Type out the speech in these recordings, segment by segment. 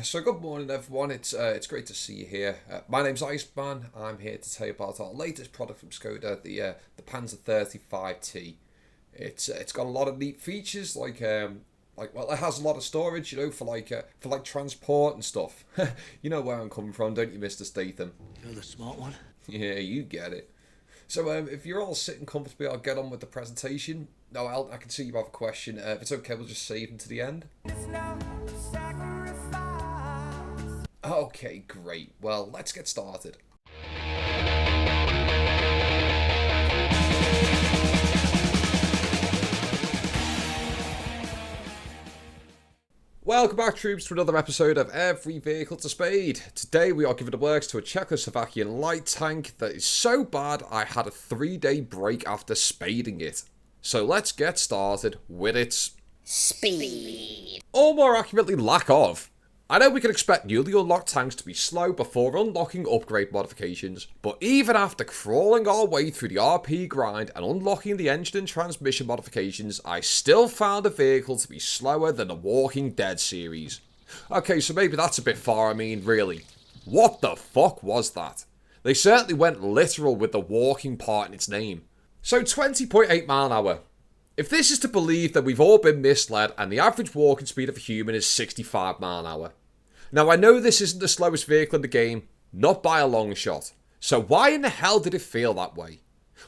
So good morning, everyone. It's great to see you here. My name's Iceman. I'm here to tell you about our latest product from Skoda, the Panzer 35T. It's got a lot of neat features like it has a lot of storage, for like transport and stuff. You know where I'm coming from, don't you, Mr. Statham? You're the smart one. Yeah, you get it. So if you're all sitting comfortably, I'll get on with the presentation. No, I can see you have a question. If it's okay, we'll just save them to the end. Okay, great. Well, let's get started. Welcome back, troops, to another episode of Every Vehicle to Spade. Today we are giving the works to a Czechoslovakian light tank that is so bad I had a 3-day break after spading it. So let's get started with its speed. Or more accurately, lack of. I know we can expect newly unlocked tanks to be slow before unlocking upgrade modifications, but even after crawling our way through the RP grind and unlocking the engine and transmission modifications, I still found the vehicle to be slower than the Walking Dead series. Okay, so maybe that's a bit far, I mean, really. What the fuck was that? They certainly went literal with the walking part in its name. So 20.8 mile an hour. If this is to believe, then we've all been misled and the average walking speed of a human is 65 mile an hour. Now, I know this isn't the slowest vehicle in the game, not by a long shot. So why in the hell did it feel that way?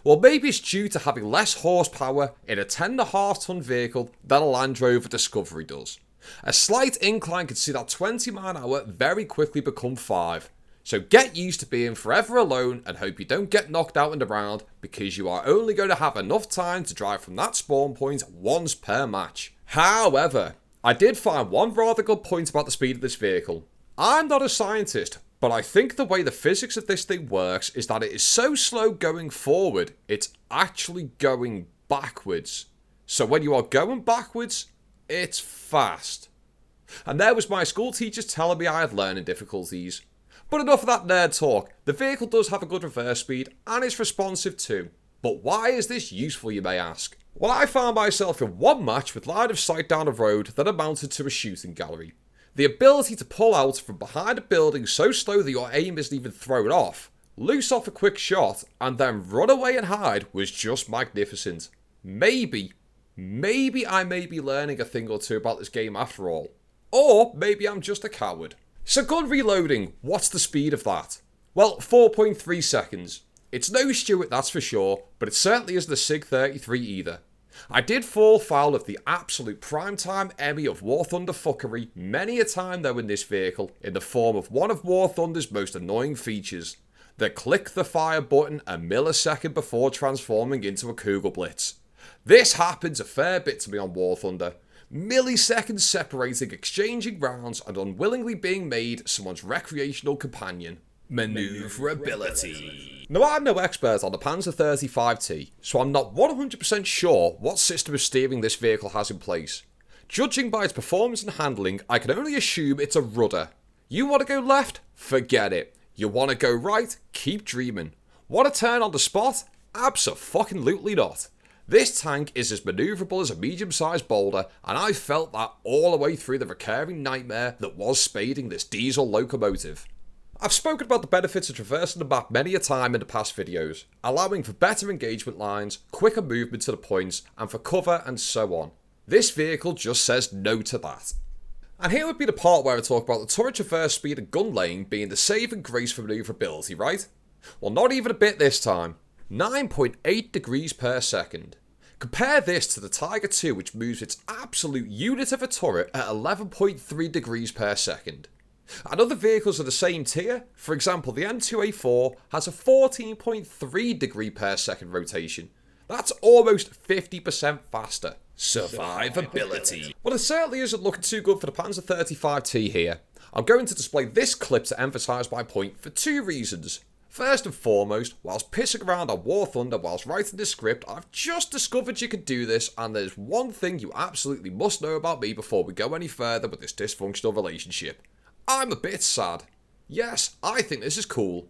Well, maybe it's due to having less horsepower in a 10.5 ton vehicle than a Land Rover Discovery does. A slight incline can see that 20 mile an hour very quickly become 5. So get used to being forever alone and hope you don't get knocked out in the round, because you are only going to have enough time to drive from that spawn point once per match. However, I did find one rather good point about the speed of this vehicle. I'm not a scientist, but I think the way the physics of this thing works is that it is so slow going forward, it's actually going backwards. So when you are going backwards, it's fast. And there was my school teachers telling me I had learning difficulties. But enough of that nerd talk. The vehicle does have a good reverse speed and it's responsive too. But why is this useful, you may ask? Well, I found myself in one match with line of sight down a road that amounted to a shooting gallery. The ability to pull out from behind a building so slow that your aim isn't even thrown off, loose off a quick shot, and then run away and hide was just magnificent. Maybe I may be learning a thing or two about this game after all. Or maybe I'm just a coward. So gun reloading, what's the speed of that? Well, 4.3 seconds. It's no Stuart, that's for sure, but it certainly isn't a SIG 33 either. I did fall foul of the absolute primetime Emmy of War Thunder fuckery many a time though in this vehicle, in the form of one of War Thunder's most annoying features, the click the fire button a millisecond before transforming into a Cougar Blitz. This happens a fair bit to me on War Thunder. Milliseconds separating exchanging rounds and unwillingly being made someone's recreational companion. Maneuverability. Now, I'm no expert on the Panzer 35T, so I'm not 100% sure what system of steering this vehicle has in place. Judging by its performance and handling, I can only assume it's a rudder. You want to go left? Forget it. You want to go right? Keep dreaming. Want to turn on the spot? Abso-fucking-lutely not. This tank is as manoeuvrable as a medium-sized boulder, and I felt that all the way through the recurring nightmare that was spading this diesel locomotive. I've spoken about the benefits of traversing the map many a time in the past videos, allowing for better engagement lines, quicker movement to the points, and for cover and so on. This vehicle just says no to that. And here would be the part where I talk about the turret traverse speed and gun laying being the saving grace for manoeuvrability, right? Well, not even a bit this time. 9.8 degrees per second. Compare this to the Tiger II, which moves its absolute unit of a turret at 11.3 degrees per second. And other vehicles of the same tier, for example the M2A4, has a 14.3 degree per second rotation. That's almost 50% faster. Survivability. Well, it certainly isn't looking too good for the Panzer 35T here. I'm going to display this clip to emphasise my point for two reasons. First and foremost, whilst pissing around on War Thunder whilst writing this script, I've just discovered you could do this, and there's one thing you absolutely must know about me before we go any further with this dysfunctional relationship. I'm a bit sad. Yes, I think this is cool.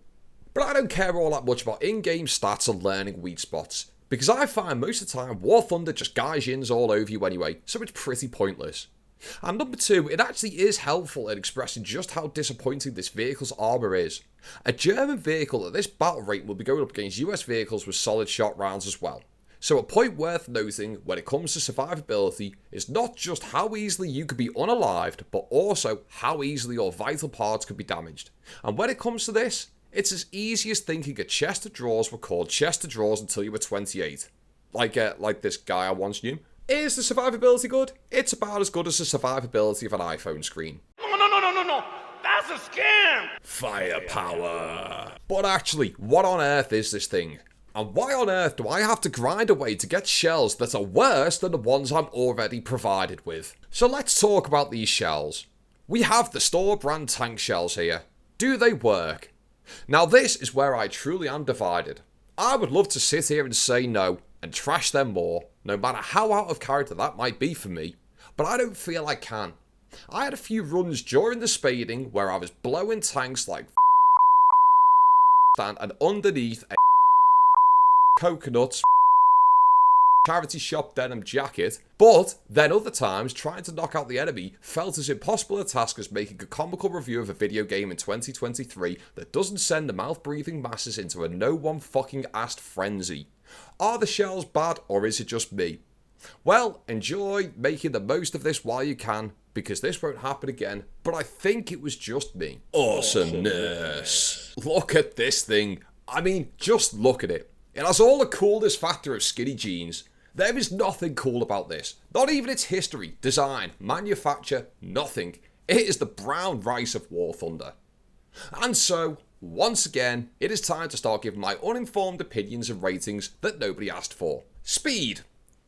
But I don't care all that much about in-game stats and learning weak spots, because I find most of the time War Thunder just guys yins all over you anyway, so it's pretty pointless. And number 2, it actually is helpful in expressing just how disappointing this vehicle's armour is. A German vehicle at this battle rate will be going up against US vehicles with solid shot rounds as well. So a point worth noting when it comes to survivability is not just how easily you could be unalived, but also how easily your vital parts could be damaged. And when it comes to this, it's as easy as thinking a chest of drawers were called chest of drawers until you were 28. Like this guy I once knew. Is the survivability good? It's about as good as the survivability of an iPhone screen. No. That's a scam! Firepower. But actually, what on earth is this thing? And why on earth do I have to grind away to get shells that are worse than the ones I'm already provided with? So let's talk about these shells. We have the store brand tank shells here. Do they work? Now this is where I truly am divided. I would love to sit here and say no, and trash them more, no matter how out of character that might be for me, but I don't feel I can. I had a few runs during the spading where I was blowing tanks like and underneath a coconuts charity shop denim jacket, but then other times trying to knock out the enemy felt as impossible a task as making a comical review of a video game in 2023 that doesn't send the mouth-breathing masses into a no-one-fucking-asked frenzy. Are the shells bad, or is it just me? Well, enjoy making the most of this while you can, because this won't happen again, but I think it was just me. Awesomeness. Look at this thing. I mean, just look at it. It has all the coolest factor of skinny jeans. There is nothing cool about this. Not even its history, design, manufacture, nothing. It is the brown rice of War Thunder. And so, once again, it is time to start giving my uninformed opinions and ratings that nobody asked for. Speed.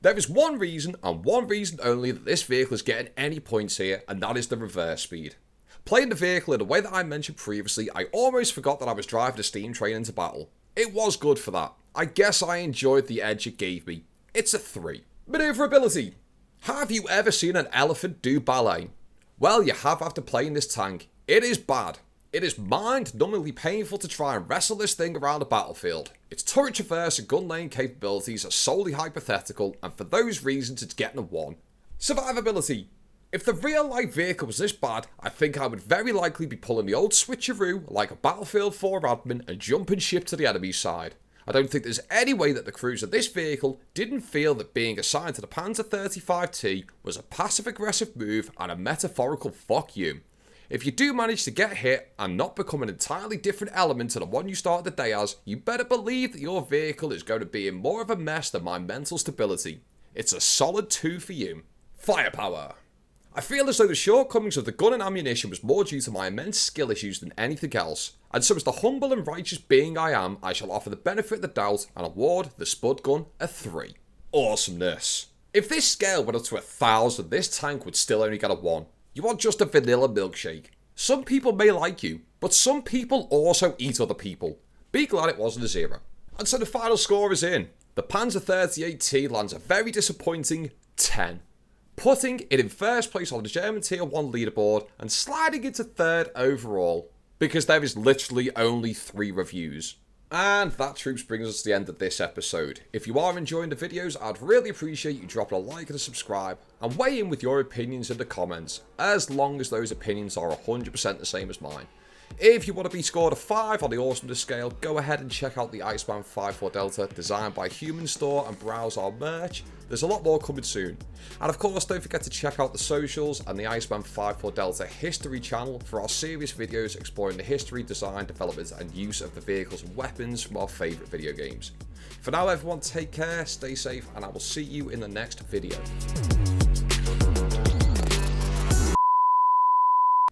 There is one reason, and one reason only, that this vehicle is getting any points here, and that is the reverse speed. Playing the vehicle in the way that I mentioned previously, I almost forgot that I was driving a steam train into battle. It was good for that. I guess I enjoyed the edge it gave me. It's a 3. Maneuverability. Have you ever seen an elephant do ballet? Well, you have after playing this tank. It is bad. It is mind-numbingly painful to try and wrestle this thing around a battlefield. Its turret traverse and gun lane capabilities are solely hypothetical, and for those reasons it's getting a 1. Survivability. If the real-life vehicle was this bad, I think I would very likely be pulling the old switcheroo like a Battlefield 4 admin and jumping ship to the enemy side. I don't think there's any way that the crews of this vehicle didn't feel that being assigned to the Panzer 35T was a passive-aggressive move and a metaphorical fuck you. If you do manage to get hit and not become an entirely different element to the one you started the day as, you better believe that your vehicle is going to be in more of a mess than my mental stability. It's a solid 2 for you. Firepower. I feel as though the shortcomings of the gun and ammunition was more due to my immense skill issues than anything else, and so as the humble and righteous being I am, I shall offer the benefit of the doubt and award the Spud gun a 3. Awesomeness. If this scale went up to 1,000, this tank would still only get a 1. You are just a vanilla milkshake. Some people may like you, but some people also eat other people. Be glad it wasn't a 0. And so the final score is in. The Panzer 38T lands a very disappointing 10. Putting it in first place on the German Tier 1 leaderboard and sliding into 3rd overall, because there is literally only 3 reviews. And that, troops, brings us to the end of this episode. If you are enjoying the videos, I'd really appreciate you dropping a like and a subscribe, and weigh in with your opinions in the comments, as long as those opinions are 100% the same as mine. If you want to be scored a 5 on the awesomeness scale, go ahead and check out the Iceman 5.4 Delta, designed by Human Store, and browse our merch. There's a lot more coming soon. And of course, don't forget to check out the socials and the Iceman 5.4 Delta History channel for our serious videos exploring the history, design, development, and use of the vehicles and weapons from our favourite video games. For now, everyone, take care, stay safe, and I will see you in the next video.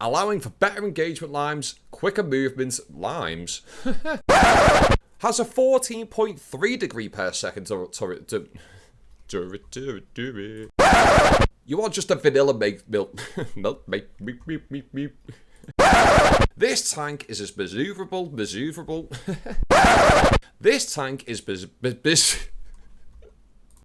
Allowing for better engagement limes, quicker movements, limes, has a 14.3 degree per second You are just a vanilla milk. This tank is as maneuverable. This tank is